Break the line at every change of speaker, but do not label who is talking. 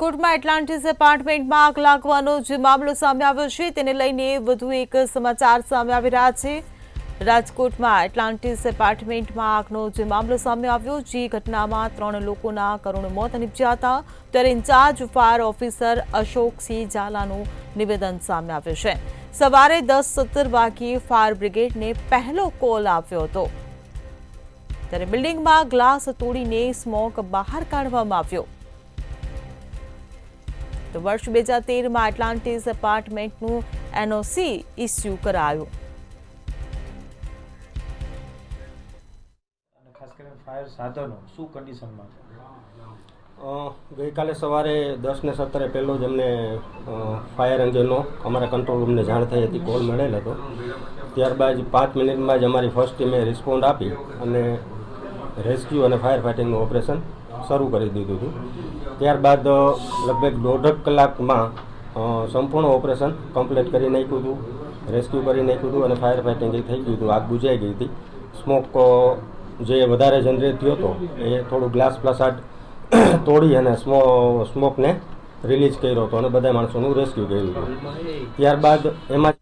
રાજકોટમાં એટલાન્ટિસ એપાર્ટમેન્ટમાં આગ લાગવાનો જે મામલો સામે આવ્યો છે તેને લઈને વધુ એક સમાચાર સામે આવી રહ્યા છે। રાજકોટમાં એટલાન્ટિસ એપાર્ટમેન્ટમાં આગનો જે મામલો સામે આવ્યો, જે ઘટનામાં 3 લોકોના કરુણ મોત નિપજ્યા હતા, ત્યારે ઇન્ચાર્જ ફાયર ઓફિસર અશોકસિંહ ઝાલાનું નિવેદન સામે આવ્યું છે। સવારે 10:17 વાગ્યે ફાયર બ્રિગેડને પહેલો કોલ આવ્યો હતો, ત્યારે બિલ્ડિંગમાં ગ્લાસ તોડીને સ્મોક બહાર કાઢવામાં આવ્યો। તો વર્ષ 2013માં એટલાન્ટિસ એપાર્ટમેન્ટનું એનઓસી ઇસ્યુ કરાયું।
ખાસ કરીને ફાયર સાધનો શું કન્ડિશનમાં છે?
ગઈકાલે સવારે 10:17 પહેલો જ અમને ફાયર અંગેનો અમારા કંટ્રોલ રૂમને જાણ થઈ હતી, કોલ મળેલ હતો। ત્યારબાદ 5 મિનિટમાં જ અમારી ફર્સ્ટ ટીમે રિસ્પોન્ડ આપી અને રેસ્ક્યુ અને ફાયર ફાઇટિંગનું ઓપરેશન શરૂ કરી દીધું હતું। ત્યારબાદ લગભગ 1.5 કલાકમાં સંપૂર્ણ ઓપરેશન કમ્પ્લીટ કરી નાખ્યું હતું, રેસ્ક્યુ કરી નાખ્યું હતું અને ફાયર ફાઇટિંગ થઈ ગયું હતું। આગ બુઝાઈ ગઈ હતી। સ્મોક જે વધારે જનરેટ થયો હતો એ થોડું ગ્લાસ ફ્લાસાટ તોડી અને સ્મોકને રિલીઝ કર્યો હતો અને બધા માણસોનું રેસ્ક્યુ કર્યું હતું। ત્યારબાદ એમાં